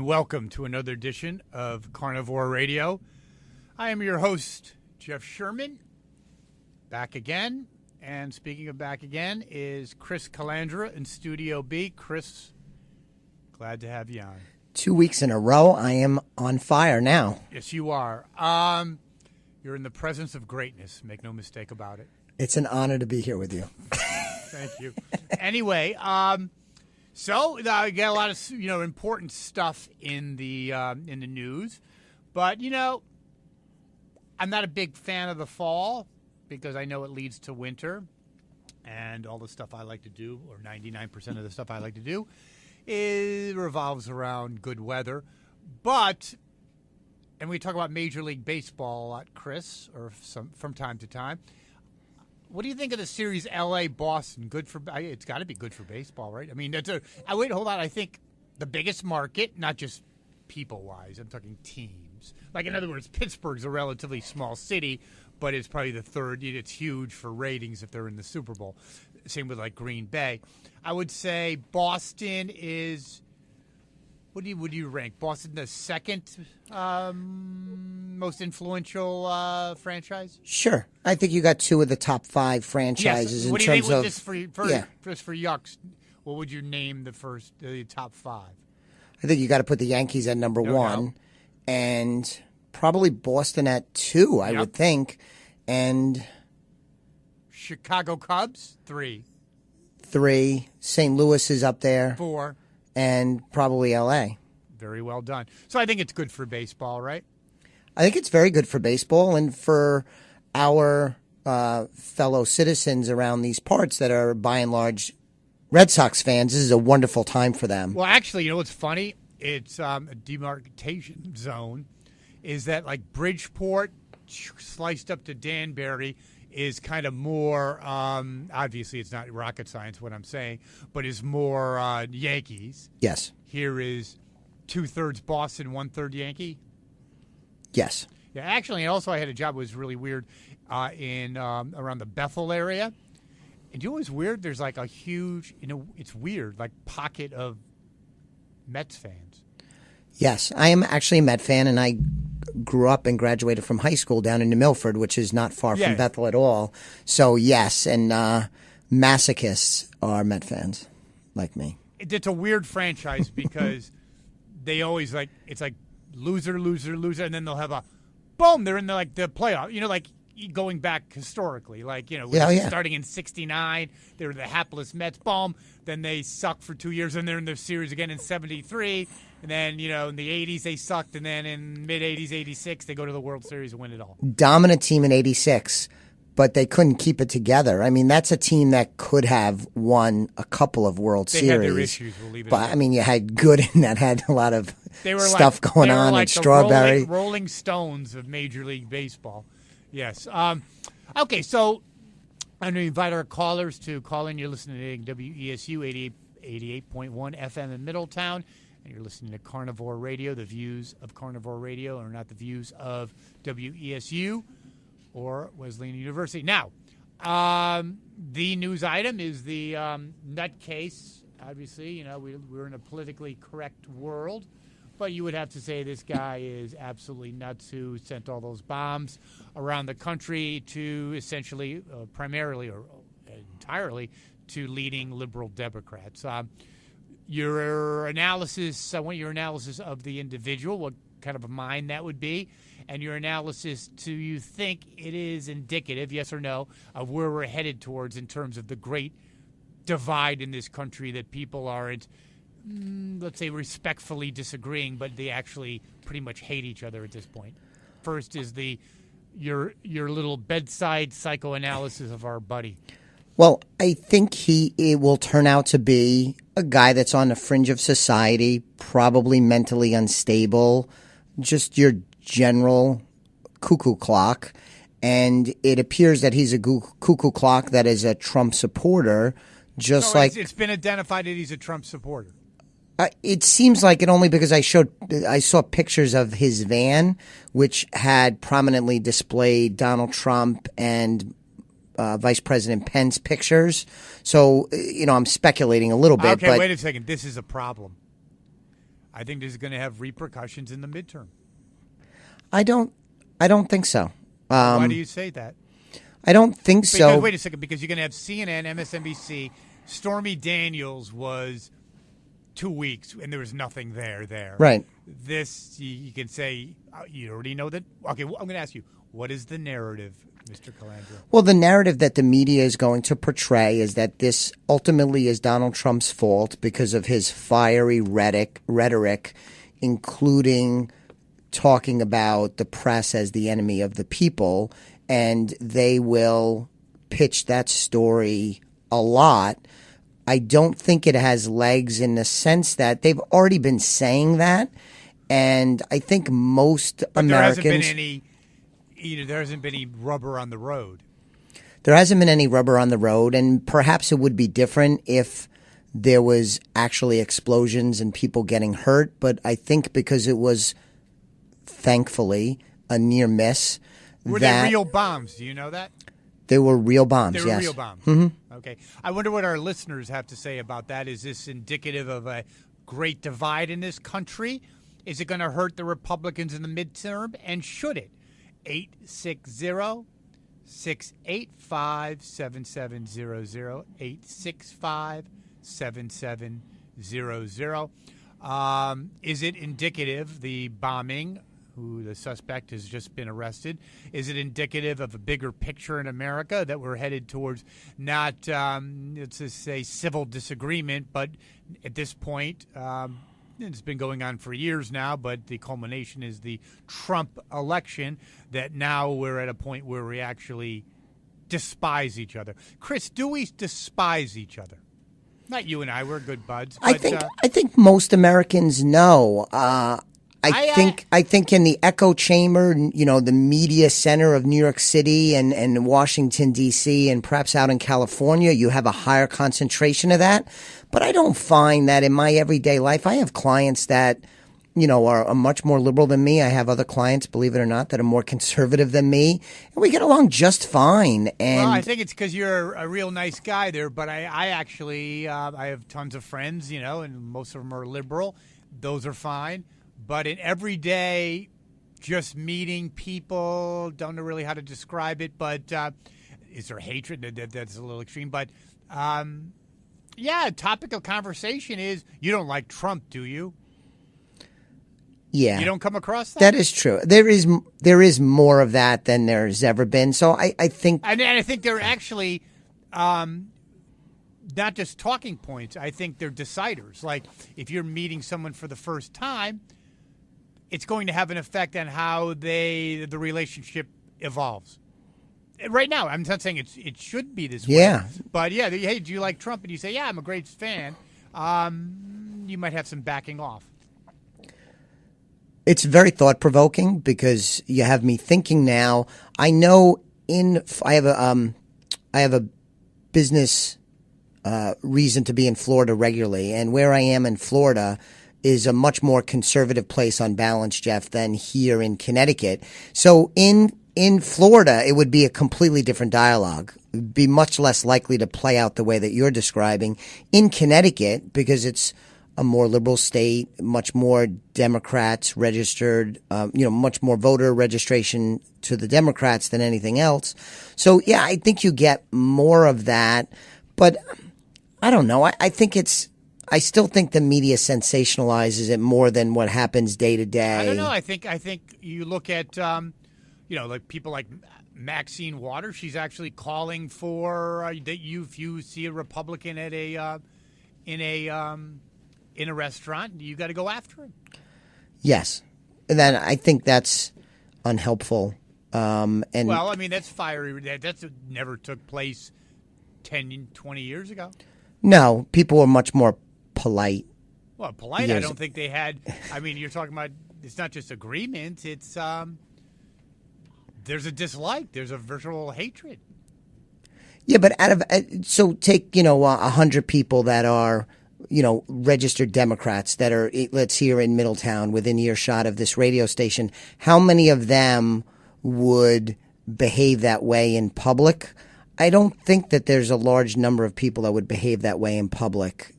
and welcome to another edition of Carnivore Radio. I am your host, Jeff Sherman, back again. And speaking of back again is Chris Calandra in Studio B. Chris, glad to have you on. 2 weeks in a row, I am on fire now. Yes, you are. You're in the presence of greatness. Make no mistake about it. It's an honor to be here with you. Thank you. Anyway, so I get a lot of important stuff in the news, but I'm not a big fan of the fall because I know it leads to winter, and all the stuff I like to do, or 99% of the stuff I like to do, revolves around good weather. But, and we talk about Major League Baseball a lot, Chris, or from time to time. What do you think of the series L.A.-Boston? It's got to be good for baseball, right? I mean, hold on. I think the biggest market, not just people-wise, I'm talking teams. Like, in other words, Pittsburgh's a relatively small city, but it's probably the third. It's huge for ratings if they're in the Super Bowl. Same with, like, Green Bay. I would say Boston is... Would you rank Boston the second most influential franchise? Sure, I think you got two of the top five franchises. Yes. What in do you terms think of just for yucks? What would you name the top five? I think you got to put the Yankees at number one, doubt. And probably Boston at two. I would think, and Chicago Cubs 3. St. Louis is up there 4. And probably L.A. Very well done. So I think it's good for baseball, right? I think it's very good for baseball and for our fellow citizens around these parts that are, by and large, Red Sox fans. This is a wonderful time for them. Well, actually, you know what's funny? It's a demarcation zone. Is that like Bridgeport sliced up to Danbury is kind of more, obviously it's not rocket science what I'm saying, but is more Yankees. Yes. Here is 2/3 Boston, 1/3 Yankee. Yes. Yeah, actually, also I had a job that was really weird in around the Bethel area. And you know what's weird? There's like a huge, it's weird, like pocket of Mets fans. Yes, I am actually a Met fan, and I grew up and graduated from high school down in New Milford, which is not far from Bethel at all. So, yes, and masochists are Met fans, like me. It's a weird franchise because they always it's like loser, loser, loser, and then they'll have a boom. They're in the playoff. Like going back historically, starting in '69, they were the hapless Mets. Boom. Then they suck for 2 years, and they're in the series again in '73. And then, in the 80s, they sucked. And then in mid-80s, 86, they go to the World Series and win it all. Dominant team in 86, but they couldn't keep it together. I mean, that's a team that could have won a couple of World Series. They had their issues, we'll leave it But, I mean, you had Gooden that had a lot of stuff going on, and the Strawberry. Rolling Stones of Major League Baseball. Yes. Okay, so I'm going to invite our callers to call in. You're listening to WESU 88.1 FM in Middletown. And you're listening to Carnivore Radio. The views of Carnivore Radio are not the views of WESU or Wesleyan University. Now, the news item is the nutcase. Obviously, we're in a politically correct world. But you would have to say this guy is absolutely nuts who sent all those bombs around the country to essentially, primarily or entirely, to leading liberal Democrats. Your analysis, I want your analysis of the individual, what kind of a mind that would be, and your analysis, do you think it is indicative, yes or no, of where we're headed towards in terms of the great divide in this country that people aren't, let's say, respectfully disagreeing, but they actually pretty much hate each other at this point? First is your little bedside psychoanalysis of our buddy. Well, I think it will turn out to be a guy that's on the fringe of society, probably mentally unstable, just your general cuckoo clock. And it appears that he's a cuckoo clock that is a Trump supporter, it's been identified that he's a Trump supporter. It seems like it only because I saw pictures of his van, which had prominently displayed Donald Trump and Vice President Pence pictures. So, I'm speculating a little bit. Okay, but wait a second. This is a problem. I think this is going to have repercussions in the midterm. I don't think so. Why do you say that? I don't think so. Because, wait a second, because you're going to have CNN, MSNBC. Stormy Daniels was 2 weeks, and there was nothing there. Right. This, you can say, you already know that. Okay, well, I'm going to ask you, what is the narrative, Mr. Calandra? Well, the narrative that the media is going to portray is that this ultimately is Donald Trump's fault because of his fiery rhetoric, including talking about the press as the enemy of the people, and they will pitch that story a lot. I don't think it has legs in the sense that they've already been saying that, and I think most Americans... There hasn't been any rubber on the road. There hasn't been any rubber on the road, and perhaps it would be different if there was actually explosions and people getting hurt, but I think because it was, thankfully, a near miss... Were they real bombs? Do you know that? They were real bombs, yes. They were real bombs. Mm-hmm. Okay. I wonder what our listeners have to say about that. Is this indicative of a great divide in this country? Is it going to hurt the Republicans in the midterm? And should it? 860-685-7700. 865-7700. Is it indicative, the bombing, who the suspect has just been arrested, is it indicative of a bigger picture in America that we're headed towards not, let's just say, civil disagreement, but at this point, it's been going on for years now, but the culmination is the Trump election, that now we're at a point where we actually despise each other. Chris, do we despise each other? Not you and I, we're good buds. But, I think most Americans know. I think in the echo chamber, the media center of New York City and Washington, D.C., and perhaps out in California, you have a higher concentration of that. But I don't find that in my everyday life. I have clients that, are much more liberal than me. I have other clients, believe it or not, that are more conservative than me. And we get along just fine. And I think it's because you're a real nice guy there. But I actually, I have tons of friends, and most of them are liberal. Those are fine. But in everyday, just meeting people, don't know really how to describe it, but is there hatred? That's a little extreme. But, topic of conversation is, you don't like Trump, do you? Yeah. You don't come across that? That is true. There is more of that than there's ever been. So I think... And I think they're actually... not just talking points. I think they're deciders. Like, if you're meeting someone for the first time, it's going to have an effect on how the relationship evolves. Right now, I'm not saying it should be this way. Yeah. But, hey, do you like Trump? And you say, yeah, I'm a great fan. You might have some backing off. It's very thought-provoking because you have me thinking now. I know I have a business reason to be in Florida regularly, and where I am in Florida is a much more conservative place on balance, Jeff, than here in Connecticut. So in Florida, it would be a completely different dialogue. It would be much less likely to play out the way that you're describing. In Connecticut, because it's a more liberal state, much more Democrats registered, much more voter registration to the Democrats than anything else. So, yeah, I think you get more of that. But I don't know. I still think the media sensationalizes it more than what happens day to day. I don't know. I think you look at, like people like Maxine Waters. She's actually calling for that if you see a Republican at in a restaurant, you got to go after him. Yes, and then I think that's unhelpful. That's fiery. That's never took place 10, 20 years ago. No, people were much more polite. Well, polite, I don't think they had. I mean, you're talking about, it's not just agreements. It's there's a dislike. There's a virtual hatred. Yeah, but so take 100 people that are registered Democrats that are, let's here in Middletown within earshot of this radio station. How many of them would behave that way in public? I don't think that there's a large number of people that would behave that way in public.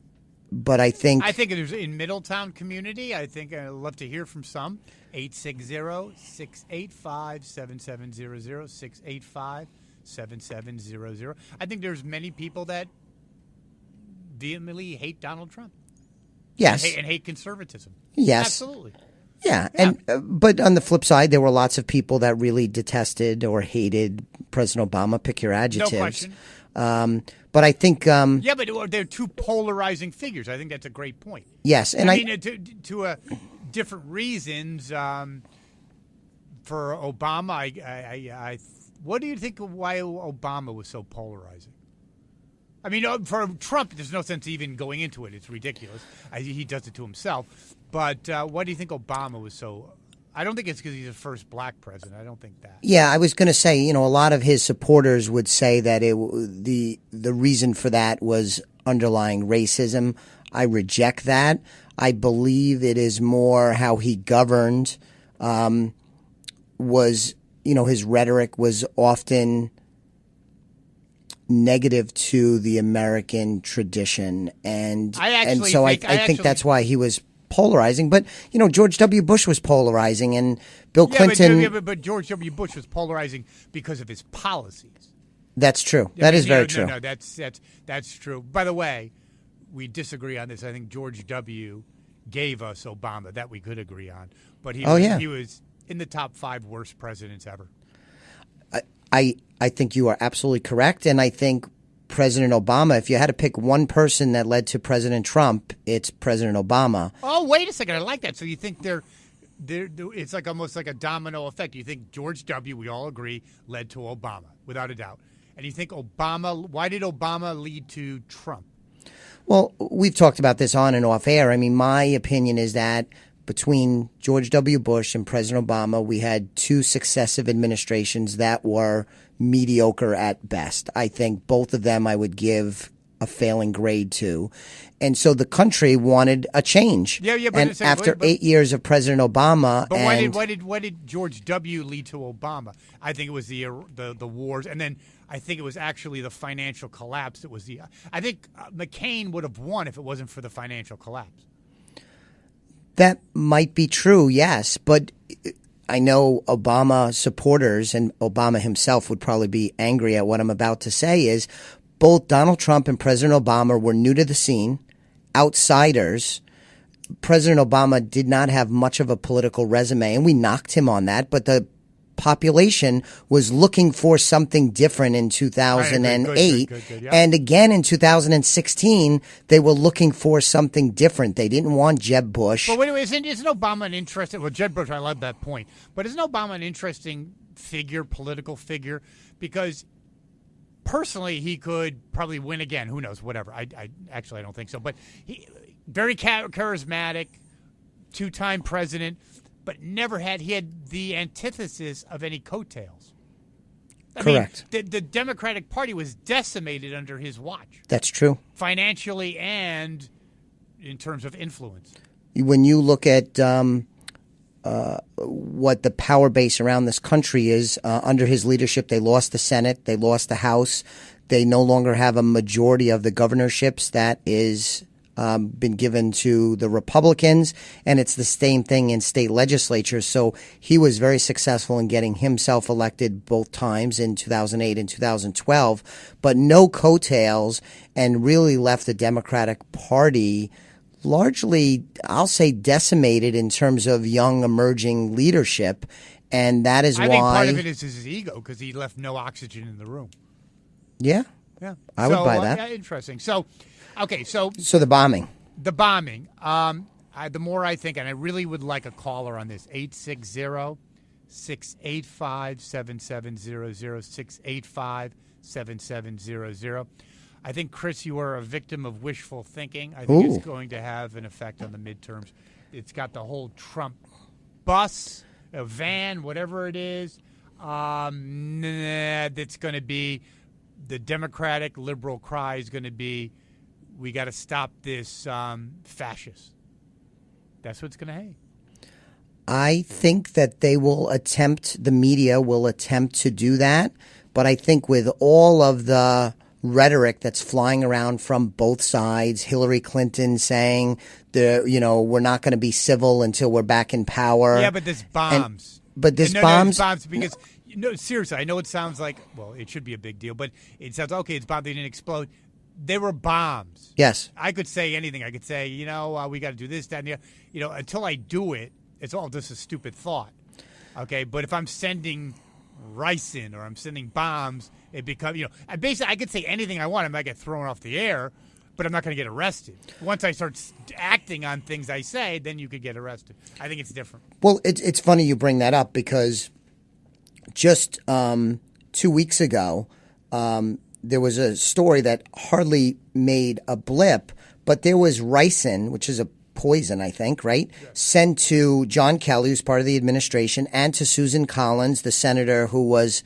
but I think there's in Middletown community. I think I'd love to hear from some. 860-685-7700, 685-7700. I think there's many people that vehemently hate Donald Trump. yes, And hate conservatism. yes, Absolutely. yeah, and but on the flip side, there were lots of people that really detested or hated President Obama. Pick your adjectives. No question. But I think Yeah, but they're two polarizing figures. I think that's a great point. yes, and I mean, to different reasons. For Obama, I what do you think of why Obama was so polarizing? I mean, for Trump, there's no sense even going into it. It's ridiculous. He does it to himself. But why do you think Obama was so? I don't think it's because he's the first black president. I don't think that. yeah, I was going to say, a lot of his supporters would say that the reason for that was underlying racism. I reject that. I believe it is more how he governed. Was his rhetoric was often negative to the American tradition, and I think that's why he was polarizing. But George W. Bush was polarizing, and Bill Clinton. But George W. Bush was polarizing because of his policies. That's true. That is very true. No, that's true. By the way, we disagree on this. I think George W. gave us Obama. That we could agree on. But he was in the top 5 worst presidents ever. I think you are absolutely correct, and I think President Obama, if you had to pick one person that led to President Trump, it's President Obama. Oh, wait a second. I like that. So you think it's like almost like a domino effect. You think George W., we all agree, led to Obama, without a doubt. And you think why did Obama lead to Trump? Well, we've talked about this on and off air. I mean, my opinion is that between George W. Bush and President Obama, we had 2 successive administrations that were mediocre at best. I think both of them I would give a failing grade to. And so the country wanted a change. Yeah, but and after 8 years of President Obama, but why did George W. lead to Obama? I think it was the wars, and then I think it was actually the financial collapse. I think McCain would have won if it wasn't for the financial collapse. That might be true, yes, but I know Obama supporters and Obama himself would probably be angry at what I'm about to say is both Donald Trump and President Obama were new to the scene, outsiders. President Obama did not have much of a political resume, and we knocked him on that, but the population was looking for something different in 2008. Good, yeah. And again in 2016, they were looking for something different. They didn't want Jeb Bush. But wait, isn't Obama an interesting... Well, Jeb Bush, I love that point. But isn't Obama an interesting political figure? Because personally, he could probably win again. Who knows? Whatever. I don't think so. But he very charismatic, 2-time president, but he had the antithesis of any coattails. Correct. I mean, the Democratic Party was decimated under his watch. That's true. Financially and in terms of influence. When you look at what the power base around this country is, under his leadership, they lost the Senate, they lost the House. They no longer have a majority of the governorships that is been given to the Republicans, and it's the same thing in state legislatures. So he was very successful in getting himself elected both times in 2008 and 2012, but no coattails, and really left the Democratic Party largely, I'll say, decimated in terms of young emerging leadership, and that is why... I think part of it is his ego, because he left no oxygen in the room. Yeah. I would buy that. Yeah, interesting. So... Okay, so the bombing. The bombing. The more I think, and I really would like a caller on this, 860-685-7700, 685-7700. I think, Chris, you are a victim of wishful thinking. I think it's going to have an effect on the midterms. It's got the whole Trump bus, a van, whatever it is. That's going to be the Democratic liberal cry is going to be, we got to stop this fascist. That's what's going to happen. I think that the media will attempt to do that, but I think with all of the rhetoric that's flying around from both sides. Hillary Clinton saying we're not going to be civil until we're back in power. Yeah, but there's bombs. There's bombs because seriously, I know it sounds like it should be a big deal, but it sounds okay. It's bombs. They didn't explode. They were bombs. Yes. I could say anything. I could say, we got to do this, that, and the other. Until I do it, it's all just a stupid thought. Okay, but if I'm sending ricin or I'm sending bombs, it becomes, basically I could say anything I want. I might get thrown off the air, but I'm not going to get arrested. Once I start acting on things I say, then you could get arrested. I think it's different. Well, it's funny you bring that up because just 2 weeks ago, there was a story that hardly made a blip, but there was ricin, which is a poison, I think, right? Yes. Sent to John Kelly, who's part of the administration, and to Susan Collins, the senator who was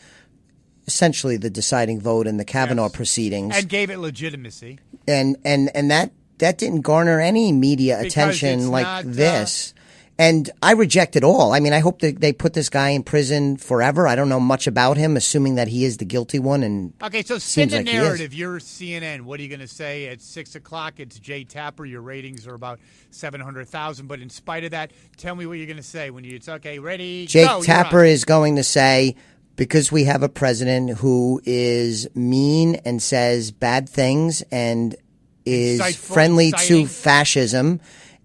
essentially the deciding vote in the Kavanaugh proceedings. And gave it legitimacy. And that didn't garner any media attention like this. And I reject it all. I mean, I hope that they put this guy in prison forever. I don't know much about him, assuming that he is the guilty one. And okay, so spin the narrative. You're CNN. What are you going to say at 6 o'clock? It's Jay Tapper. Your ratings are about 700,000. But in spite of that, tell me what you're going to say when it's okay, ready, Jake go. Tapper is going to say, because we have a president who is mean and says bad things and is friendly to fascism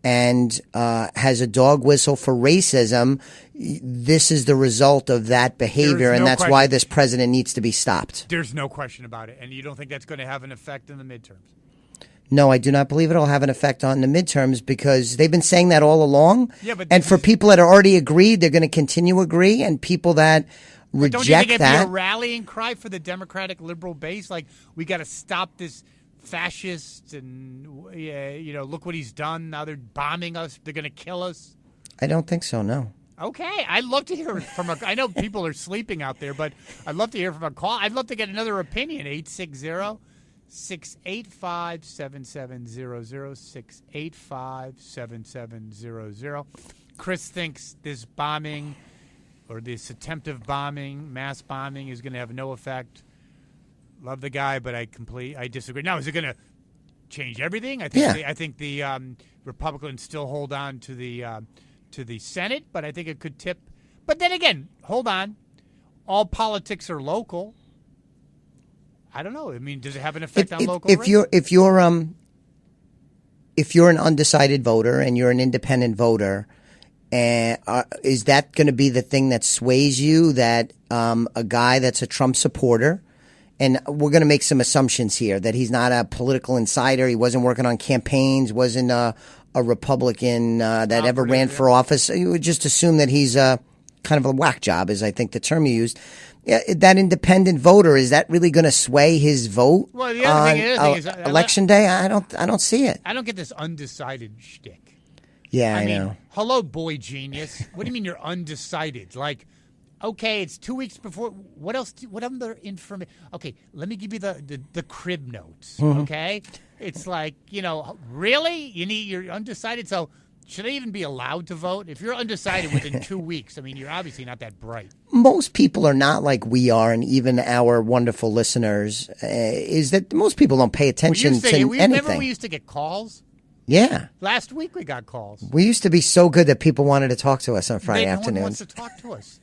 and has a dog whistle for racism, this is the result of that behavior, and that's why this president needs to be stopped. There's no question about it. And you don't think that's going to have an effect in the midterms? No, I do not believe it'll have an effect on the midterms because they've been saying that all along. Yeah, but for people that are already agreed, they're going to continue to agree, and people that reject don't you think it'd that. Be a rallying cry for the Democratic liberal base? Like, we got to stop this fascist, and look what he's done. Now they're bombing us. They're going to kill us. I don't think so. No. Okay, I'd love to hear from I know people are sleeping out there, but I'd love to hear from a call. I'd love to get another opinion. 860-685-7700. 685-7700. Chris thinks this bombing or this attempted bombing, mass bombing, is going to have no effect. Love the guy, but I disagree. Now, is it going to change everything? I think the Republicans still hold on to the Senate, but I think it could tip. But then again, hold on. All politics are local. I don't know. I mean, does it have an effect on local? If you're an undecided voter and you're an independent voter, is that going to be the thing that sways you? That a guy that's a Trump supporter. And we're going to make some assumptions here that he's not a political insider. He wasn't working on campaigns, wasn't a Republican that ever ran for office. You would just assume that he's kind of a whack job, is I think the term you used. That independent voter, is that really going to sway his vote? Well, the other thing is election day? I don't see it. I don't get this undecided shtick. Yeah, I know. Hello, boy genius. What do you mean you're undecided? Like, okay, it's 2 weeks before. What else? What other information? Okay, let me give you the crib notes. Mm-hmm. Okay, it's like, really, you're undecided. So should I even be allowed to vote if you're undecided within 2 weeks? I mean, you're obviously not that bright. Most people are not like we are, and even our wonderful listeners. Is that most people don't pay attention to anything? Remember we used to get calls. Yeah. Last week we got calls. We used to be so good that people wanted to talk to us on Friday afternoons. No one wants to talk to us.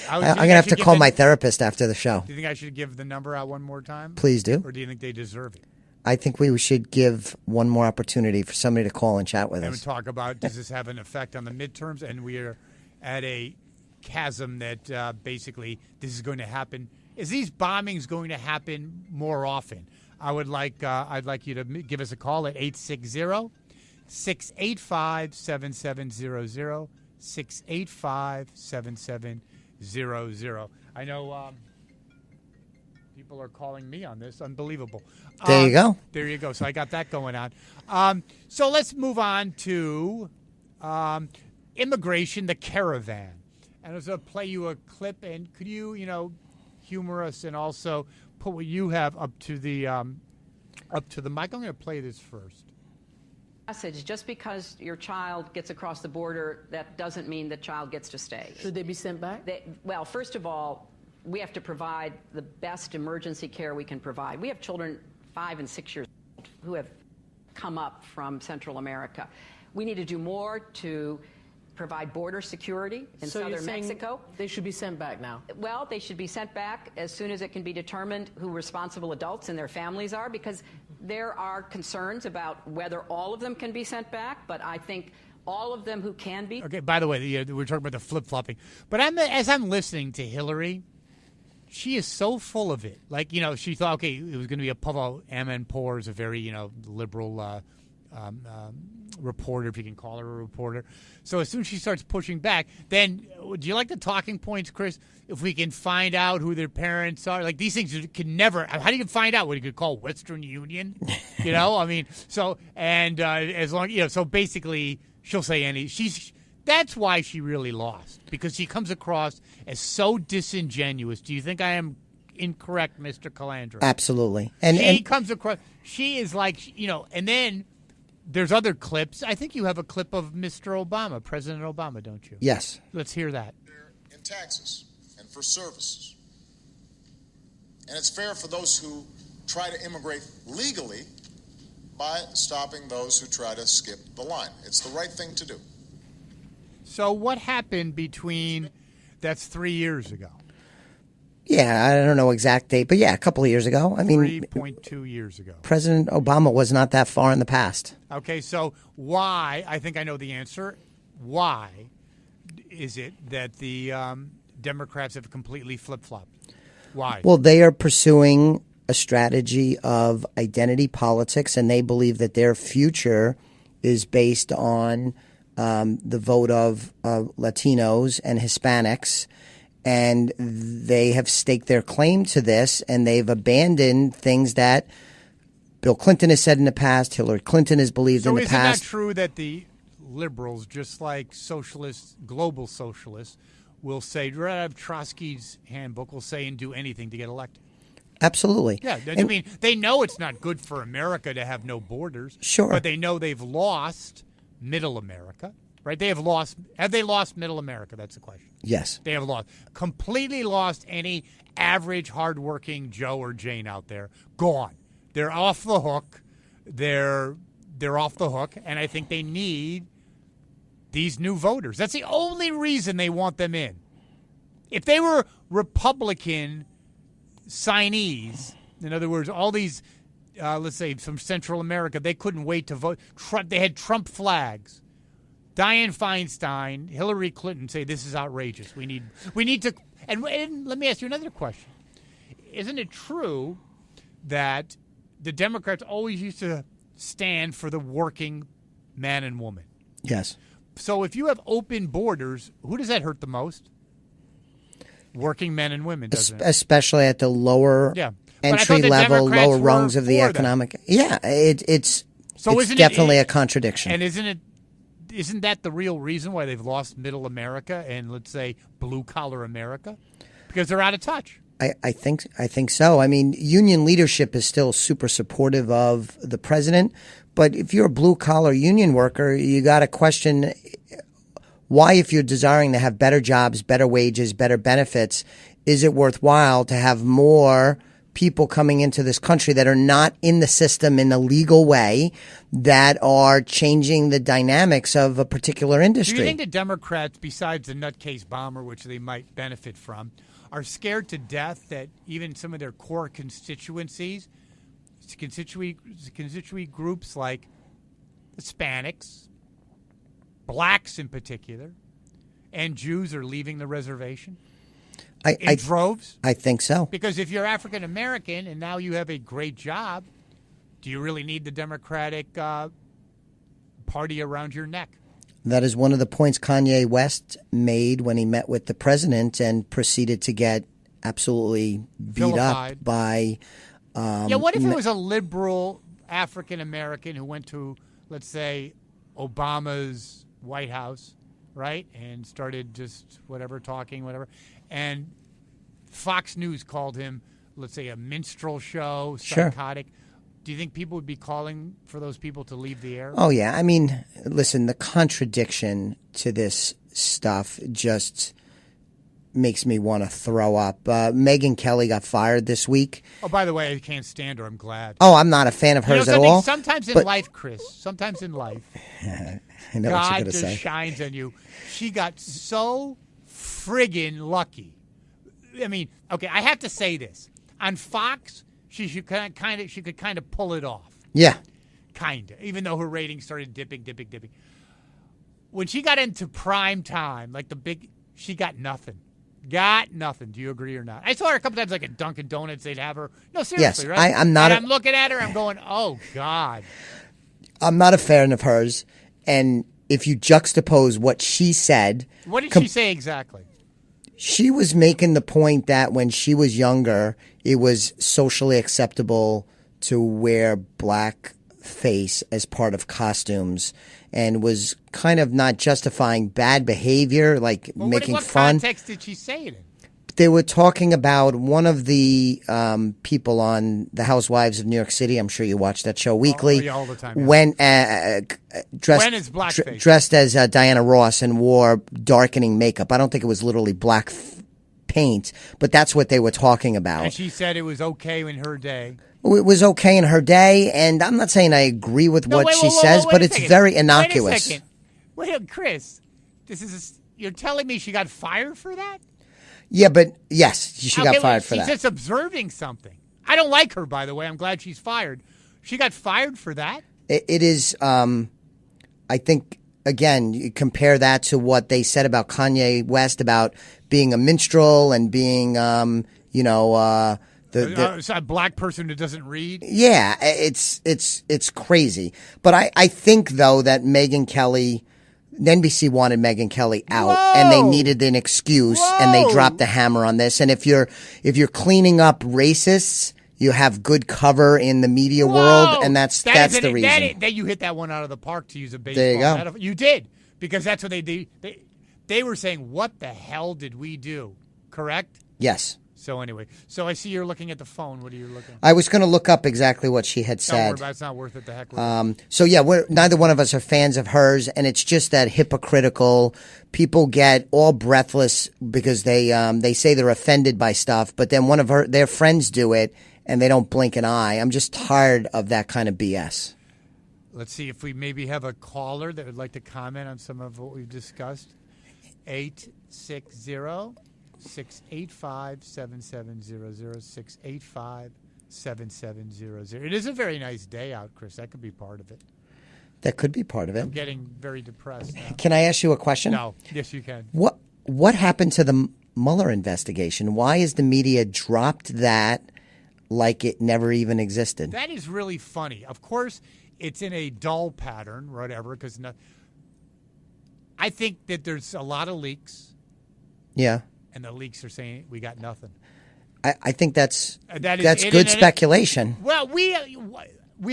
I'm going to have to call my therapist after the show. Do you think I should give the number out one more time? Please do. Or do you think they deserve it? I think we should give one more opportunity for somebody to call and chat with us. And talk about, does this have an effect on the midterms? And we are at a chasm that basically this is going to happen. Is these bombings going to happen more often? I'd like you to give us a call at 860-685-7700. 685-7700. I know people are calling me on this. Unbelievable. There you go. There you go. So I got that going on. So let's move on to immigration, the caravan. And I was going to play you a clip. And could you, humor us and also put what you have up to the mic? I'm going to play this first. Message: just because your child gets across the border, that doesn't mean the child gets to stay. Should they be sent back? Well, first of all, we have to provide the best emergency care we can provide. We have children 5 and 6 years old who have come up from Central America. We need to do more to provide border security in So you're southern saying Mexico. they should be sent back now? Well, they should be sent back as soon as it can be determined who responsible adults and their families are, because there are concerns about whether all of them can be sent back, but I think all of them who can be. Okay, by the way, we're talking about the flip-flopping. But as I'm listening to Hillary, she is so full of it. Like, she thought, okay, it was going to be a Pavel Amanpour, is a very, liberal reporter, if you can call her a reporter. So as soon as she starts pushing back, then do you like the talking points, Chris? If we can find out who their parents are, like these things can never. How do you find out? What you could call Western Union, I mean, so as long so basically she'll say any. That's why she really lost, because she comes across as so disingenuous. Do you think I am incorrect, Mr. Calandra? Absolutely, comes across. She is like and then. There's other clips. I think you have a clip of Mr. Obama, President Obama, don't you? Yes. Let's hear that. In taxes and for services. And it's fair for those who try to immigrate legally by stopping those who try to skip the line. It's the right thing to do. So what happened that's 3 years ago? Yeah, I don't know exact date, but a couple of years ago. I mean, 3.2 years ago. President Obama was not that far in the past. Okay, so why? I think I know the answer. Why is it that the Democrats have completely flip-flopped? Why? Well, they are pursuing a strategy of identity politics, and they believe that their future is based on the vote of Latinos and Hispanics. And they have staked their claim to this, and they've abandoned things that Bill Clinton has said in the past, Hillary Clinton has believed in the past. So isn't that true that the liberals, just like socialists, global socialists, will say, right out of Trotsky's handbook, will say and do anything to get elected? Absolutely. Yeah, I mean, they know it's not good for America to have no borders. Sure. But they know they've lost middle America. Right? Have they lost middle America? That's the question. Yes. They have completely lost any average, hardworking Joe or Jane out there. Gone. They're off the hook. They're off the hook, and I think they need these new voters. That's the only reason they want them in. If they were Republican signees, in other words, all these, let's say, from Central America, they couldn't wait to vote. They had Trump flags. Dianne Feinstein, Hillary Clinton say this is outrageous. We need to. And let me ask you another question. Isn't it true that the Democrats always used to stand for the working man and woman? Yes. So if you have open borders, who does that hurt the most? Working men and women, doesn't it? Especially at the lower entry level, lower rungs of the economic. That. Yeah, it's definitely a contradiction. And isn't that the real reason why they've lost middle America and, let's say, blue-collar America? Because they're out of touch. I think so. I mean, union leadership is still super supportive of the president, but if you're a blue-collar union worker, you got to question why, if you're desiring to have better jobs, better wages, better benefits, is it worthwhile to have more people coming into this country that are not in the system in a legal way, that are changing the dynamics of a particular industry? Do you think the Democrats, besides the nutcase bomber, which they might benefit from, are scared to death that even some of their core constituency groups like Hispanics, blacks in particular, and Jews are leaving the reservation? In droves? I think so. Because if you're African American and now you have a great job, do you really need the Democratic party around your neck? That is one of the points Kanye West made when he met with the president and proceeded to get absolutely beat up by. What if it was a liberal African American who went to, let's say, Obama's White House, right, and started just talking, and Fox News called him, let's say, a minstrel show, psychotic. Sure. Do you think people would be calling for those people to leave the air? Oh, yeah. I mean, listen, the contradiction to this stuff just makes me want to throw up. Megyn Kelly got fired this week. Oh, by the way, I can't stand her. I'm glad. Oh, I'm not a fan of hers at all. Sometimes in life, Chris, sometimes in life, I know what you're God going to just say. shines on you. She got so friggin' lucky. I mean, okay, I have to say this. On Fox, she could kind of pull it off. Yeah. Kind of, even though her ratings started dipping. When she got into prime time, she got nothing. Got nothing. Do you agree or not? I saw her a couple times, like at Dunkin' Donuts. They'd have her. No, seriously, Yes, right? I'm not. I'm looking at her. I'm going, oh God. I'm not a fan of hers. And if you juxtapose what she said, what did she say exactly? She was making the point that when she was younger, it was socially acceptable to wear blackface as part of costumes, and was kind of not justifying bad behavior, like making fun. What context did she say it in? They were talking about one of the people on The Housewives of New York City. I'm sure you watch that show weekly. All the time. Yeah. When dressed as Diana Ross and wore darkening makeup. I don't think it was literally black paint, but that's what they were talking about. And she said it was okay in her day. It was okay in her day, and I'm not saying I agree with what she says, but it's very innocuous. Wait a second. Wait, Chris, you're telling me she got fired for that? Yeah, but yes, she got fired for that. She's just observing something. I don't like her, by the way. I'm glad she's fired. She got fired for that? It is, I think, again, you compare that to what they said about Kanye West about being a minstrel and being, a black person who doesn't read? Yeah, it's crazy. But I think, though, that Megyn Kelly... NBC wanted Megyn Kelly out, and they needed an excuse, and they dropped the hammer on this. And if you're cleaning up racists, you have good cover in the media world, and that's the reason. That you hit that one out of the park, to use a baseball there you go. metaphor. You did, because that's what they did. They were saying, "What the hell did we do?" Correct? Yes. So anyway, I see you're looking at the phone. What are you looking at? I was going to look up exactly what she had said. Don't worry about it. It's not worth it. The heck with it. So yeah, neither one of us are fans of hers, and it's just that hypocritical. People get all breathless because they say they're offended by stuff, but then one of their friends do it, and they don't blink an eye. I'm just tired of that kind of BS. Let's see if we maybe have a caller that would like to comment on some of what we've discussed. 860-685-7700, 685-7700. It is a very nice day out, Chris. That could be part of it. That could be part of it. I'm getting very depressed now. Can I ask you a question? No. Yes, you can. What happened to the Mueller investigation? Why is the media dropped that like it never even existed? That is really funny. Of course, it's in a dull pattern, whatever, because I think that there's a lot of leaks. Yeah. And the leaks are saying we got nothing. I think that's good speculation. Well, we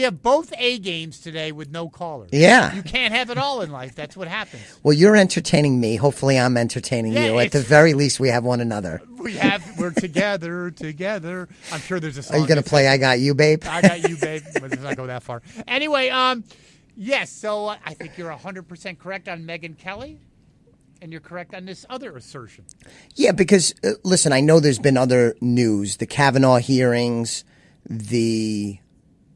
have both A games today with no callers. Yeah. You can't have it all in life. That's what happens. Well, you're entertaining me. Hopefully I'm entertaining you. At the very least, we have one another. We're together. I'm sure there's a song. Are you going to play I Got You, Babe? I Got You, Babe. Let's not go that far. Anyway, yes, so I think you're 100% correct on Megyn Kelly. And you're correct on this other assertion. Yeah, because, listen, I know there's been other news. The Kavanaugh hearings, the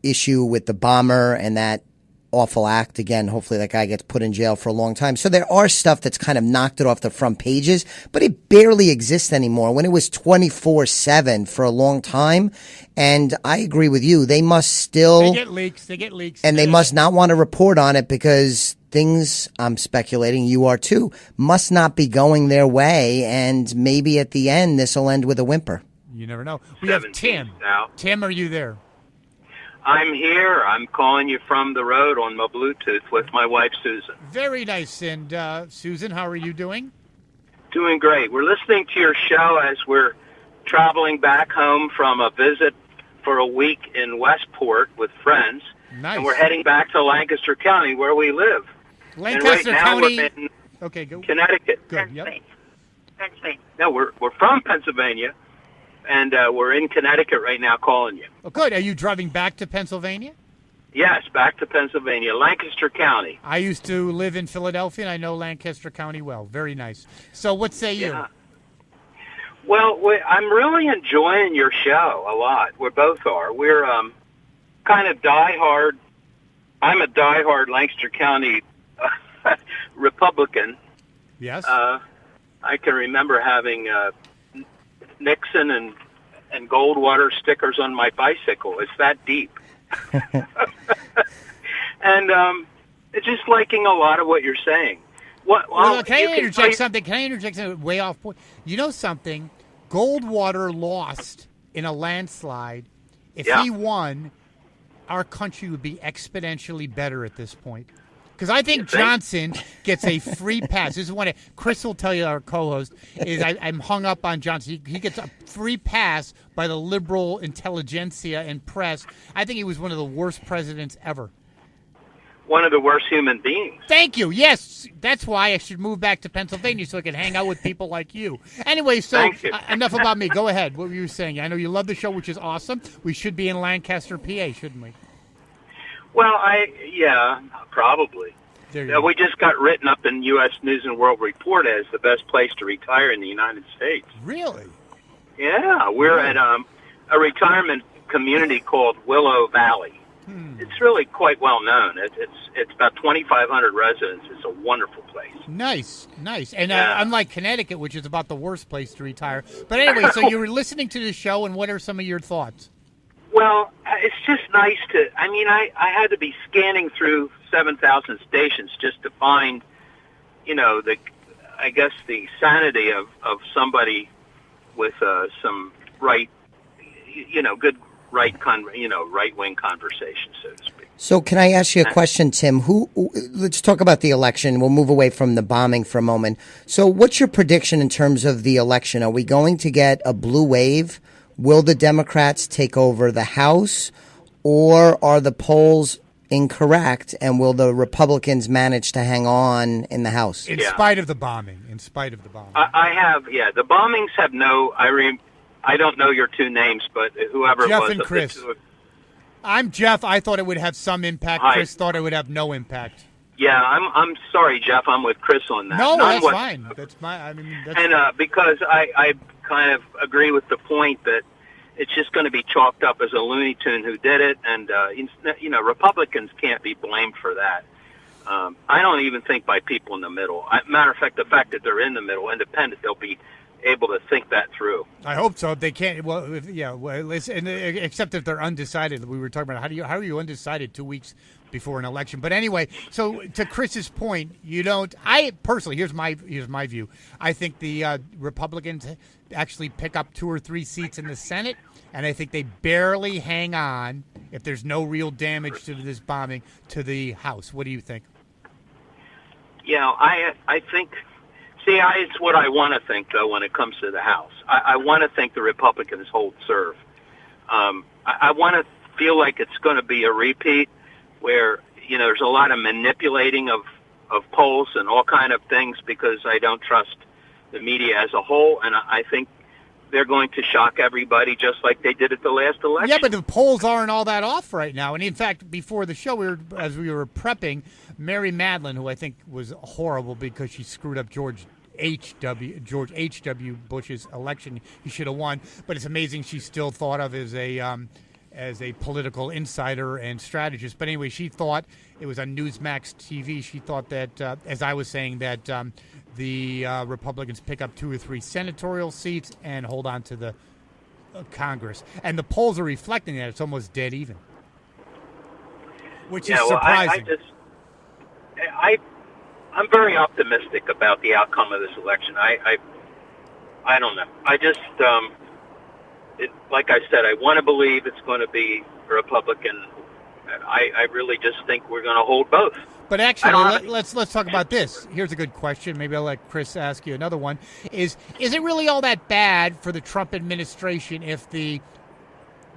issue with the bomber and that awful act. Again, hopefully that guy gets put in jail for a long time. So there are stuff that's kind of knocked it off the front pages, but it barely exists anymore when it was 24/7 for a long time. And I agree with you. They must still... They get leaks. And they must not want to report on it because things, I'm speculating, you are too, must not be going their way. And maybe at the end, this will end with a whimper. You never know. We have Tim. Now. Tim, are you there? I'm here. I'm calling you from the road on my Bluetooth with my wife, Susan. Very nice. And Susan, how are you doing? Doing great. We're listening to your show as we're traveling back home from a visit for a week in Westport with friends. Nice. And we're heading back to Lancaster County, where we live. Lancaster and right County. Now we're in okay, go. Connecticut. Good. Yep. Pennsylvania. No, we're from Pennsylvania, and we're in Connecticut right now calling you. Oh, good. Are you driving back to Pennsylvania? Yes, back to Pennsylvania, Lancaster County. I used to live in Philadelphia, and I know Lancaster County well. Very nice. So what say you? Yeah. Well, I'm really enjoying your show a lot. We both are. We're kind of diehard. I'm a diehard Lancaster County Republican. Yes. I can remember having Nixon and Goldwater stickers on my bicycle. It's that deep. And it's just liking a lot of what you're saying. Can I interject something? Can I interject something way off point? You know something? Goldwater lost in a landslide. If he won, our country would be exponentially better at this point. Because I think Johnson gets a free pass. This is one Chris will tell you, our co-host, is I'm hung up on Johnson. He gets a free pass by the liberal intelligentsia and press. I think he was one of the worst presidents ever. One of the worst human beings. Thank you. Yes, that's why I should move back to Pennsylvania so I can hang out with people like you. Anyway, so enough about me. Go ahead. What were you saying? I know you love the show, which is awesome. We should be in Lancaster, PA, shouldn't we? Well, probably. We just got written up in U.S. News and World Report as the best place to retire in the United States. Really? Yeah, we're at a retirement community called Willow Valley. It's really quite well known. It's about 2,500 residents. It's a wonderful place. Nice. And unlike Connecticut, which is about the worst place to retire. But anyway, so you were listening to the show, and what are some of your thoughts? Well, it's just nice to. I mean, I had to be scanning through 7,000 stations just to find, the sanity of somebody with some right, good. Right-wing conversation, so to speak. So can I ask you a question, Tim? Let's talk about the election. We'll move away from the bombing for a moment. So what's your prediction in terms of the election? Are we going to get a blue wave? Will the Democrats take over the House? Or are the polls incorrect, and will the Republicans manage to hang on in the House? In spite of the bombing. The bombings have no... I don't know your two names, but whoever Jeff it was. And Chris. I'm Jeff. I thought it would have some impact. Chris thought it would have no impact. Yeah, I'm sorry, Jeff. I'm with Chris on that. No, that's fine. Because I kind of agree with the point that it's just going to be chalked up as a Looney Tune who did it, and Republicans can't be blamed for that. I don't even think by people in the middle. Matter of fact, the fact that they're in the middle, independent, they'll be able to think that through. I hope so. If they can't, except if they're undecided. We were talking about how are you undecided 2 weeks before an election? But anyway, so to Chris's point, you don't. I personally, here's my view. I think the Republicans actually pick up 2 or 3 seats in the Senate, and I think they barely hang on, if there's no real damage to this bombing, to the House. What do you think? I think. See, it's what I want to think, though, when it comes to the House. I want to think the Republicans hold serve. I want to feel like it's going to be a repeat where, there's a lot of manipulating of polls and all kind of things because I don't trust the media as a whole, and I think they're going to shock everybody just like they did at the last election. Yeah, but the polls aren't all that off right now. And in fact, before the show, as we were prepping, Mary Madeline, who I think was horrible because she screwed up George H.W. Bush's election. He should have won, but it's amazing she's still thought of as a political insider and strategist. But anyway, she thought it was on Newsmax TV. She thought that, as I was saying, that the Republicans pick up 2 or 3 senatorial seats and hold on to the Congress. And the polls are reflecting that. It's almost dead even, which is surprising. I'm very optimistic about the outcome of this election. I don't know. I just, like I said, I want to believe it's going to be Republican. I really just think we're going to hold both. But actually, let's talk about this. Here's a good question. Maybe I'll let Chris ask you another one. Is it really all that bad for the Trump administration if the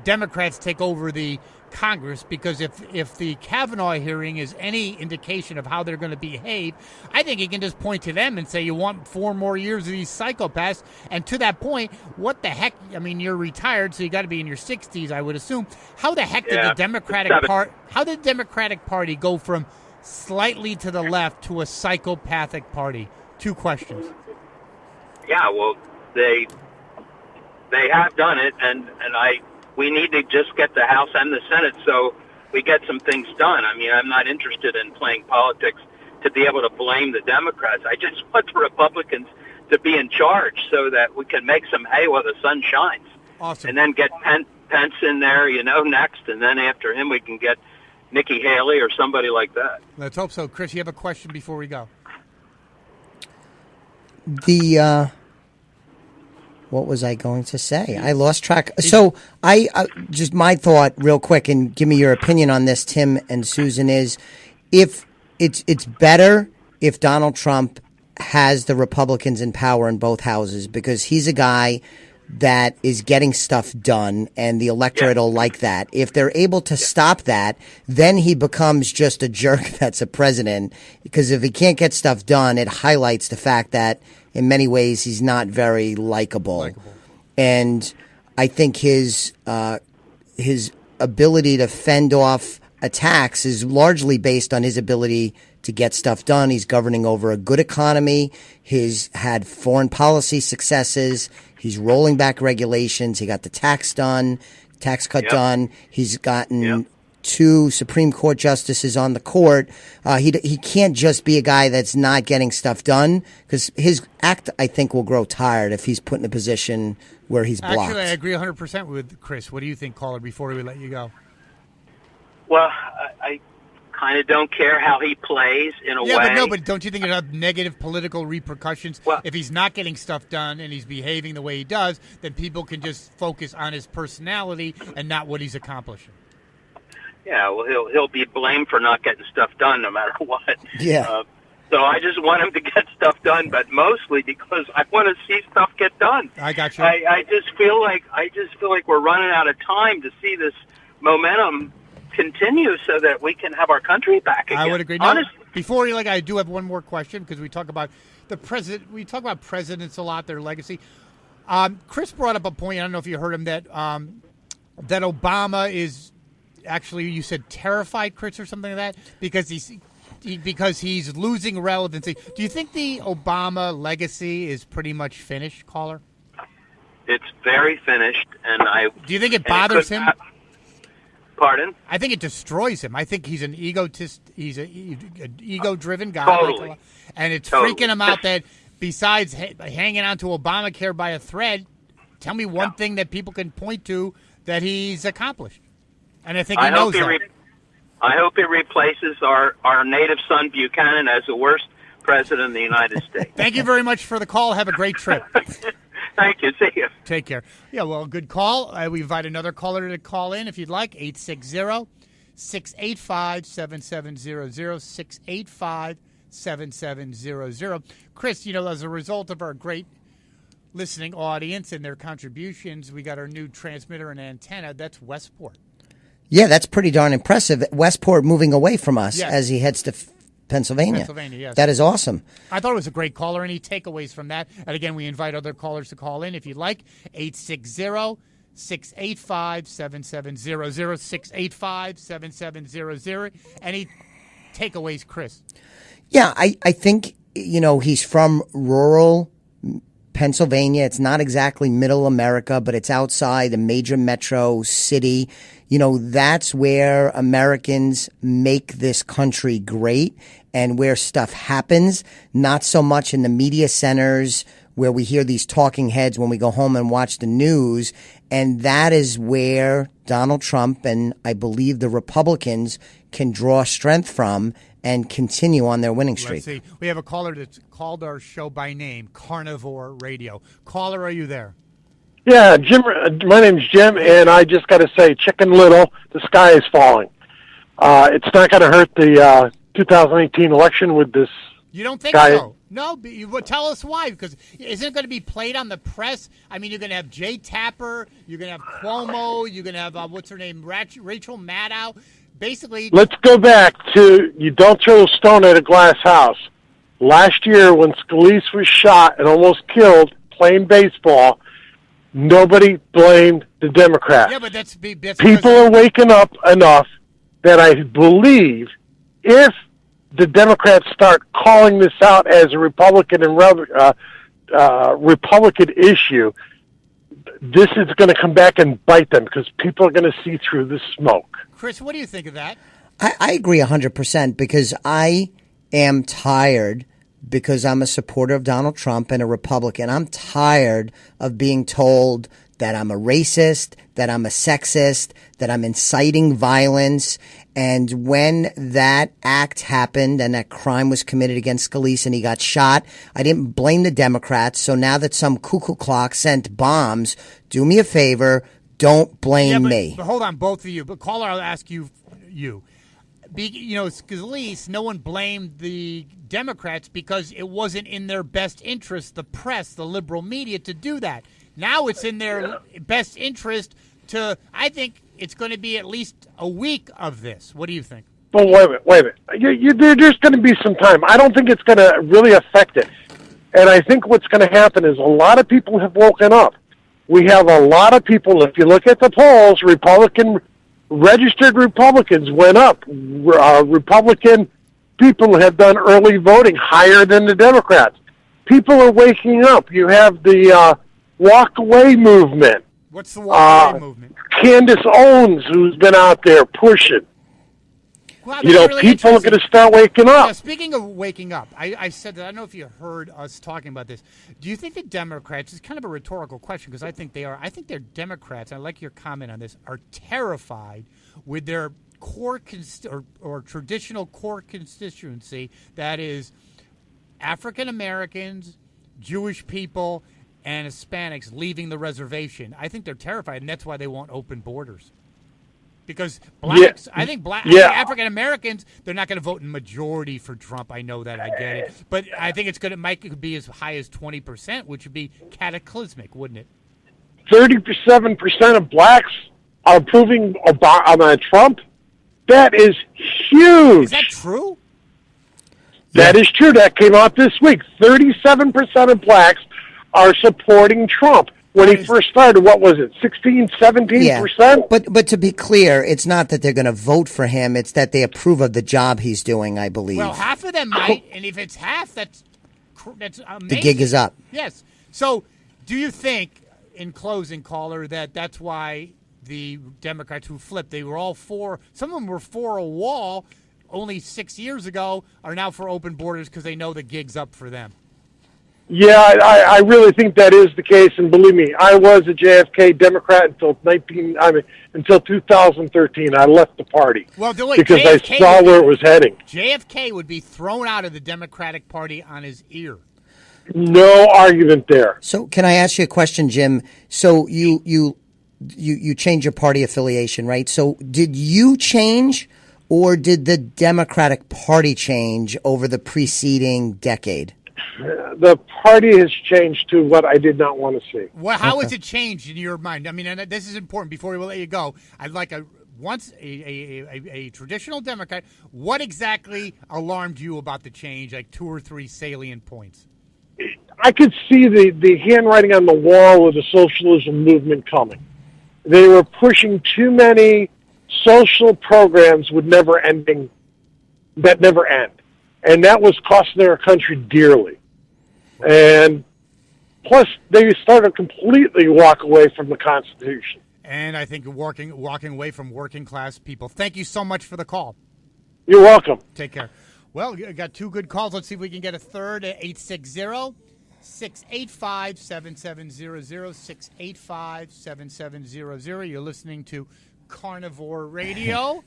Democrats take over the Congress? Because if the Kavanaugh hearing is any indication of how they're going to behave, I think you can just point to them and say you want 4 more years of these psychopaths. And to that point, what the heck? I mean, you're retired, so you got to be in your 60s, I would assume. How the heck did the Democratic Party? How did the Democratic Party go from slightly to the left to a psychopathic party? 2 questions. Yeah, well, they They have done it, and we need to just get the House and the Senate so we get some things done. I mean, I'm not interested in playing politics to be able to blame the Democrats. I just want the Republicans to be in charge so that we can make some hay while the sun shines. Awesome. And then get Pence in there, next, and then after him we can get Nikki Haley or somebody like that. Let's hope so. Chris, you have a question before we go? What was I going to say? I lost track. So I just my thought real quick, and give me your opinion on this, Tim and Susan, is if it's better if Donald Trump has the Republicans in power in both houses, because he's a guy that is getting stuff done, and the electorate will like that. If they're able to stop that, then he becomes just a jerk that's a president, because if he can't get stuff done, it highlights the fact that in many ways he's not very likable. And I think his ability to fend off attacks is largely based on his ability to get stuff done. He's governing over a good economy. He's had foreign policy successes. He's rolling back regulations. He got the tax cut done. He's gotten 2 Supreme Court justices on the court. He can't just be a guy that's not getting stuff done, because his act, I think, will grow tired if he's put in a position where he's blocked. Actually, I agree 100% with Chris. What do you think, caller, before we let you go? Well, I kind of don't care how he plays in a way. Yeah, but don't you think it have negative political repercussions? Well, if he's not getting stuff done and he's behaving the way he does, then people can just focus on his personality and not what he's accomplishing. Yeah, well, he'll be blamed for not getting stuff done no matter what. Yeah. So I just want him to get stuff done, but mostly because I want to see stuff get done. I got you. I just feel like we're running out of time to see this momentum continue so that we can have our country back again. I would agree. Now, before you, I do have one more question, because we talk about the president. We talk about presidents a lot, their legacy. Chris brought up a point. I don't know if you heard him, that Obama is actually, you said, terrified, Chris, or something like that, because he's losing relevancy. Do you think the Obama legacy is pretty much finished, caller? It's very finished, and Do you think it bothers him? Pardon? I think it destroys him. I think he's an egotist. He's an ego-driven guy. Totally. And it's freaking him out that besides hanging on to Obamacare by a thread, tell me one thing that people can point to that he's accomplished. And I think he knows that. I hope he replaces our native son Buchanan as the worst president in the United States. Thank you very much for the call. Have a great trip. Thank you. See you. Take care. Yeah, well, good call. We invite another caller to call in if you'd like. 860-685-7700, 685-7700. Chris, as a result of our great listening audience and their contributions, we got our new transmitter and antenna. That's Westport. Yeah, that's pretty darn impressive. Westport moving away from us as he heads to Pennsylvania. Yes. That is awesome. I thought it was a great caller. Any takeaways from that? And again, we invite other callers to call in if you'd like. 860-685-7700, 685-7700. Any takeaways, Chris? Yeah, I think, he's from rural Pennsylvania. It's not exactly middle America, but it's outside a major metro city. That's where Americans make this country great and where stuff happens, not so much in the media centers where we hear these talking heads when we go home and watch the news. And that is where Donald Trump and I believe the Republicans can draw strength from and continue on their winning streak. Let's see. We have a caller that's called our show by name, Carnivore Radio. Caller, are you there? Yeah, Jim. My name's Jim, and I just got to say, Chicken Little, the sky is falling. It's not going to hurt the 2018 election with this. You don't think guy. so? No, but tell us why. Because isn't it going to be played on the press? I mean, you're going to have Jay Tapper, you're going to have Cuomo, you're going to have what's her name, Rachel Maddow. Basically, let's go back to you don't throw a stone at a glass house. Last year, when Scalise was shot and almost killed playing baseball, nobody blamed the Democrats. Yeah, but that's people are waking up enough that I believe if the Democrats start calling this out as a Republican and Republican issue, this is going to come back and bite them because people are going to see through the smoke. Chris, what do you think of that? I agree 100% because I am tired, because I'm a supporter of Donald Trump and a Republican. I'm tired of being told that I'm a racist, that I'm a sexist, that I'm inciting violence. And when that act happened and that crime was committed against Scalise and he got shot, I didn't blame the Democrats. So now that some cuckoo clock sent bombs, do me a favor, don't blame me. But hold on, both of you. But caller, I'll ask you. Scalise, no one blamed the Democrats because it wasn't in their best interest, the press, the liberal media, to do that. Now it's in their best interest to, I think it's going to be at least a week of this. What do you think? Well, wait a minute. There's going to be some time. I don't think it's going to really affect it. And I think what's going to happen is a lot of people have woken up. We have a lot of people, if you look at the polls, registered Republicans went up. Republican people have done early voting higher than the Democrats. People are waking up. You have the walk away movement. What's the walk away movement? Candace Owens, who's been out there pushing. Well, really people are going to start waking up. Yeah, speaking of waking up, I said that. I don't know if you heard us talking about this. Do you think the Democrats, it's kind of a rhetorical question because I think they are. I think they're Democrats. I like your comment on this. Are terrified with their core or traditional core constituency, that is African Americans, Jewish people, and Hispanics leaving the reservation. I think they're terrified, and that's why they want open borders. Because blacks, I think African Americans, they're not going to vote in majority for Trump. I know that, I get it, but I think it could be as high as 20%, which would be cataclysmic, wouldn't it? 37% of blacks are approving Trump. That is huge. Is that true? That is true. That came out this week. 37% of blacks are supporting Trump. When he first started, what was it, 16, 17%? Yeah. But to be clear, it's not that they're going to vote for him. It's that they approve of the job he's doing, I believe. Well, half of them might, and if it's half, that's amazing. The gig is up. Yes. So do you think, in closing, caller, that's why the Democrats who flipped, they were all for, some of them were for a wall only 6 years ago, are now for open borders because they know the gig's up for them? Yeah, I really think that is the case, and believe me, I was a JFK Democrat until 2013. I left the party because JFK I saw where it was heading. JFK would be thrown out of the Democratic Party on his ear. No argument there. So, can I ask you a question, Jim? So you changed your party affiliation, right? So, did you change, or did the Democratic Party change over the preceding decade? The party has changed to what I did not want to see. Well, how has it changed in your mind? I mean, and this is important. Before we let you go, I'd like a traditional Democrat. What exactly alarmed you about the change? Like 2 or 3 salient points. I could see the handwriting on the wall of the socialism movement coming. They were pushing too many social programs that never end, and that was costing our country dearly. And plus, they started to completely walk away from the Constitution. And I think walking away from working class people. Thank you so much for the call. You're welcome. Take care. Well, you got 2 good calls. Let's see if we can get a third at 860-685-7700, 685-7700. You're listening to Carnivore Radio.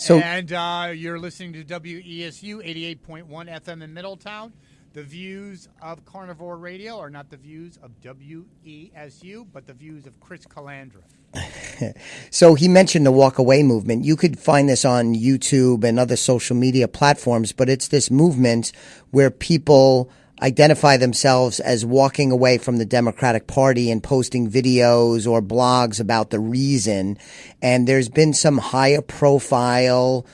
And you're listening to WESU 88.1 FM in Middletown. The views of Carnivore Radio are not the views of WESU, but the views of Chris Calandra. So he mentioned the walk away movement. You could find this on YouTube and other social media platforms, but it's this movement where people identify themselves as walking away from the Democratic Party and posting videos or blogs about the reason. And there's been some higher profile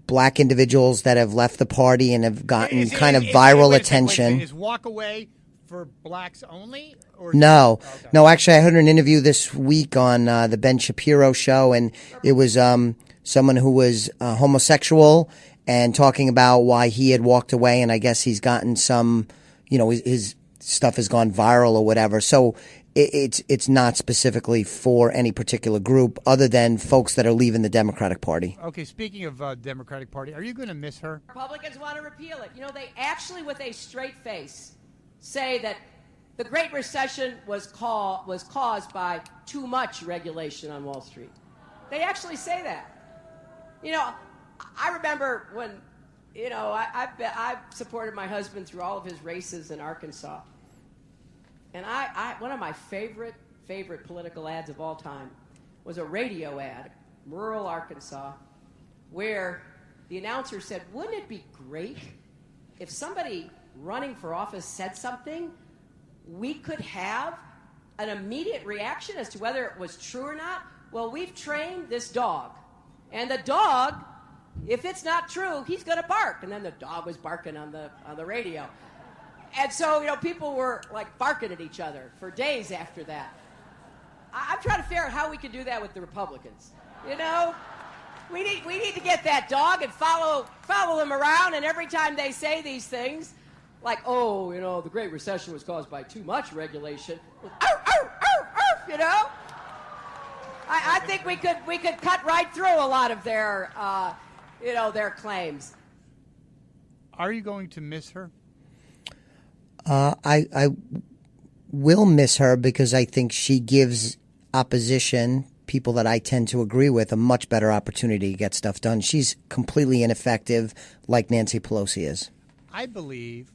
black individuals that have left the party and have gotten viral attention. Is walk away for blacks only? Or no. No, actually, I heard an interview this week on the Ben Shapiro show, and it was someone who was homosexual and talking about why he had walked away, and I guess he's gotten some, his stuff has gone viral or whatever. So it's not specifically for any particular group other than folks that are leaving the Democratic Party. Okay, speaking of Democratic Party, are you going to miss her? Republicans want to repeal it. You know, they actually, with a straight face, say that the Great Recession was caused by too much regulation on Wall Street. They actually say that. You know, I remember when, you know, I've supported my husband through all of his races in Arkansas. And one of my favorite political ads of all time was a radio ad, rural Arkansas, where the announcer said, wouldn't it be great if somebody running for office said something, we could have an immediate reaction as to whether it was true or not? Well, we've trained this dog. And the dog, if it's not true, he's going to bark. And then the dog was barking on the radio. And so, you know, people were like barking at each other for days after that. I'm trying to figure out how we can do that with the Republicans. You know, we need to get that dog and follow them around. And every time they say these things, like, oh, you know, the Great Recession was caused by too much regulation. Arf, arf, arf, arf, you know, I think we could cut right through a lot of their their claims. Are you going to miss her? I will miss her because I think she gives opposition, people that I tend to agree with, a much better opportunity to get stuff done. She's completely ineffective, like Nancy Pelosi is. I believe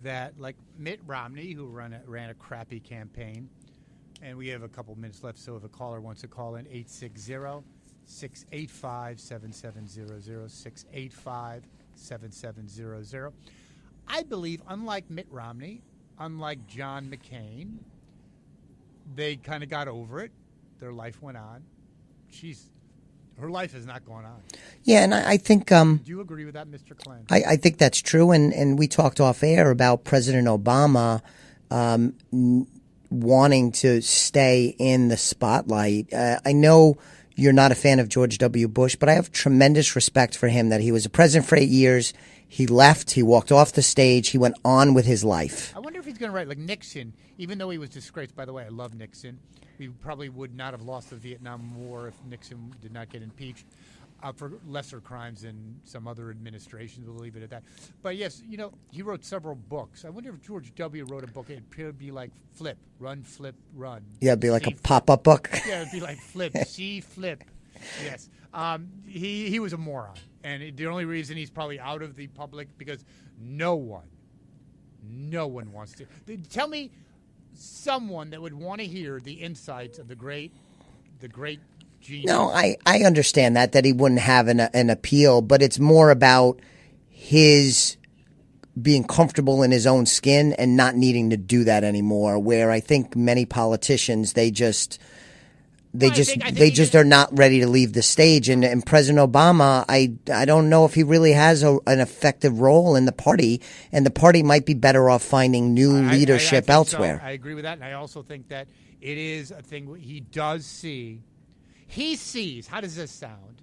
that, like Mitt Romney, who ran a crappy campaign, and we have a couple minutes left, so if a caller wants to call in, 860-685-7700, 685-7700. I believe, unlike Mitt Romney, unlike John McCain, they kind of got over it. Their life went on. Her life has not gone on. Yeah, and I think... Do you agree with that, Mr. Clan? I think that's true, and we talked off air about President Obama wanting to stay in the spotlight. I know you're not a fan of George W. Bush, but I have tremendous respect for him that he was a president for 8 years. He left. He walked off the stage. He went on with his life. I wonder if he's going to write like Nixon, even though he was disgraced. By the way, I love Nixon. We probably would not have lost the Vietnam War if Nixon did not get impeached for lesser crimes than some other administrations. We'll leave it at that. But yes, you know, he wrote several books. I wonder if George W. wrote a book. It'd be like Flip, Run, Flip, Run. Yeah, it'd be like See, a pop-up book. Yeah, it'd be like Flip, see, Flip. Yes. He was a moron. And the only reason he's probably out of the public because no one wants to. Tell me someone that would want to hear the insights of the great genius. No, I understand that he wouldn't have an appeal, but it's more about his being comfortable in his own skin and not needing to do that anymore, where I think many politicians, they just are not ready to leave the stage. And President Obama, I don't know if he really has an effective role in the party, and the party might be better off finding new leadership elsewhere. So. I agree with that, and I also think that it is a thing he does see. He sees. How does this sound?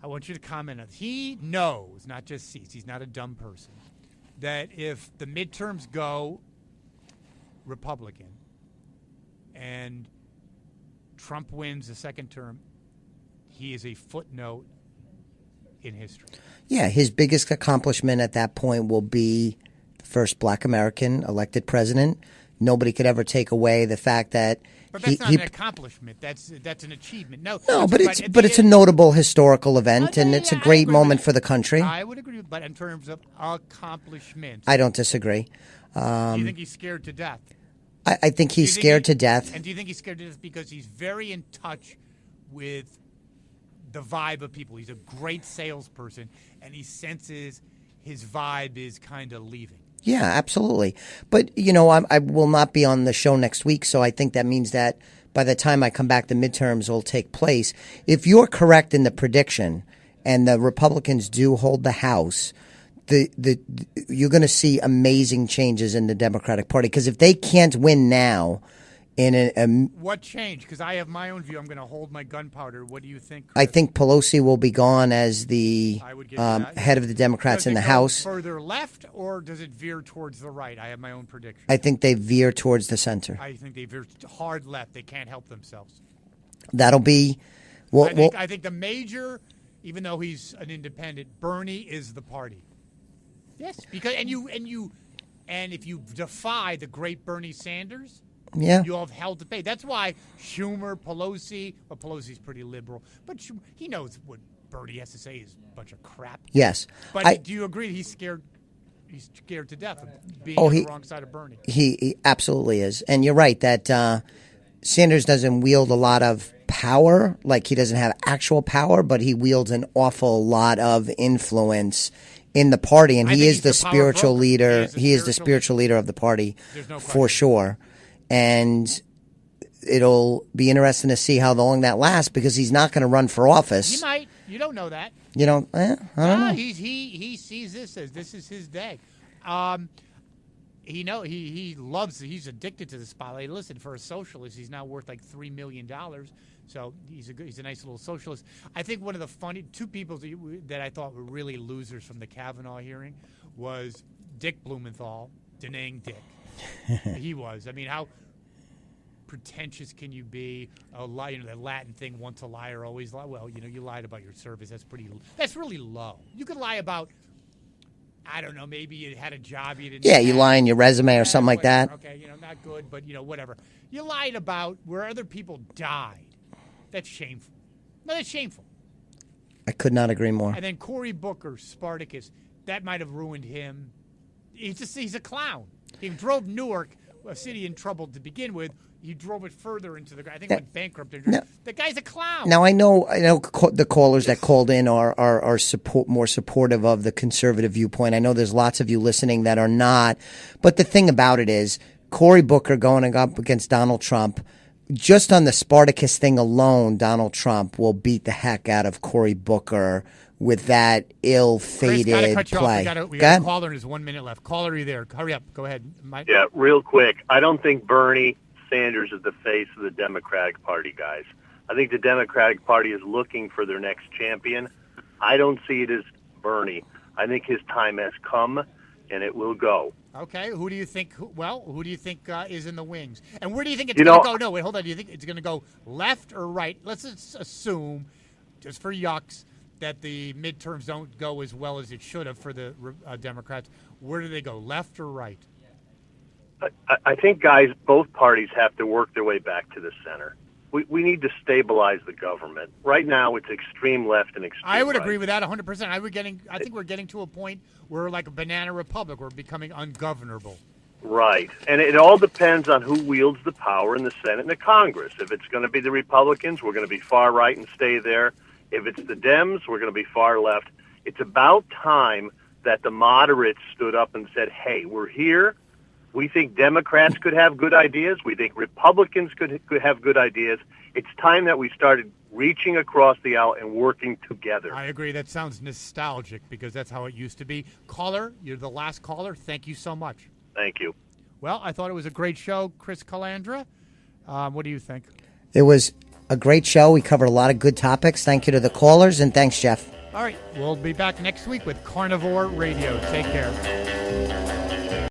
I want you to comment on it. He knows, not just sees. He's not a dumb person. That if the midterms go Republican and Trump wins the second term, he is a footnote in history. Yeah, his biggest accomplishment at that point will be the first Black American elected president. Nobody could ever take away the fact that but that's not an accomplishment. That's an achievement. No, but it's a notable historical event, and it's a great moment for the country. I would agree, but in terms of accomplishments, I don't disagree. Do you think he's scared to death? I think he's scared to death. And do you think he's scared to death because he's very in touch with the vibe of people? He's a great salesperson, and he senses his vibe is kind of leaving. Yeah, absolutely. But, you know, I will not be on the show next week, so I think that means that by the time I come back, the midterms will take place. If you're correct in the prediction and the Republicans do hold the House, you're going to see amazing changes in the Democratic Party. Because if they can't win now, What changed? Because I have my own view. I'm going to hold my gunpowder. What do you think, I Chris? think Pelosi will be gone as the I would give you that. head of the Democrats Does in it the go House. further left, or does it veer towards the right? I have my own prediction. I think they veer towards the center. I think they veer hard left. They can't help themselves. That'll be. I think the major, even though he's an independent, Bernie is the party. Yes, because and if you defy the great Bernie Sanders, Yeah. you'll have hell to pay. That's why Schumer, Pelosi. Well, Pelosi's pretty liberal, but he knows what Bernie has to say is a bunch of crap. Yes. But do you agree he's scared? He's scared to death of being on the wrong side of Bernie. He absolutely is. And you're right that Sanders doesn't wield a lot of power, like he doesn't have actual power, but he wields an awful lot of influence in the party, and he is the spiritual leader. He is the spiritual leader of the party for sure. And it'll be interesting to see how long that lasts because he's not going to run for office. He might. You don't know that. I don't know. He sees this as this is his day. He loves. He's addicted to the spotlight. Listen, for a socialist, he's now worth like $3 million. So he's a nice little socialist. I think one of the two people that I thought were really losers from the Kavanaugh hearing was Dick Blumenthal denying Dick. He was. I mean, how pretentious can you be? The Latin thing, once a liar, always lie. Well, you lied about your service. That's really low. You could lie about, I don't know, maybe you had a job you didn't have. You lie in your resume or something like that. Okay, not good, but, whatever. You lied about where other people died. That's shameful. No, that's shameful. I could not agree more. And then Cory Booker, Spartacus, that might have ruined him. He's a clown. He drove Newark, a city in trouble to begin with. He drove it further into the. I think went bankrupt. The guy's a clown. Now I know the callers that called in are more supportive of the conservative viewpoint. I know there's lots of you listening that are not. But the thing about it is, Cory Booker going up against Donald Trump. Just on the Spartacus thing alone, Donald Trump will beat the heck out of Cory Booker with that ill-fated play. We got a caller, and there's 1 minute left. Caller, are you there? Hurry up. Go ahead. Yeah, real quick. I don't think Bernie Sanders is the face of the Democratic Party, guys. I think the Democratic Party is looking for their next champion. I don't see it as Bernie. I think his time has come, and it will go. Okay, who do you think? Who do you think is in the wings? And where do you think it's going to go? No, wait, hold on. Do you think it's going to go left or right? Let's assume, just for yucks, that the midterms don't go as well as it should have for the Democrats. Where do they go, left or right? I think, guys, both parties have to work their way back to the center. We need to stabilize the government. Right now, it's extreme left and extreme right. I would agree with that 100%. I think we're getting to a point where we're like a banana republic. We're becoming ungovernable. Right. And it all depends on who wields the power in the Senate and the Congress. If it's going to be the Republicans, we're going to be far right and stay there. If it's the Dems, we're going to be far left. It's about time that the moderates stood up and said, hey, we're here. We think Democrats could have good ideas. We think Republicans could have good ideas. It's time that we started reaching across the aisle and working together. I agree. That sounds nostalgic because that's how it used to be. Caller, you're the last caller. Thank you so much. Thank you. Well, I thought it was a great show, Chris Calandra. What do you think? It was a great show. We covered a lot of good topics. Thank you to the callers, and thanks, Jeff. All right. We'll be back next week with Carnivore Radio. Take care.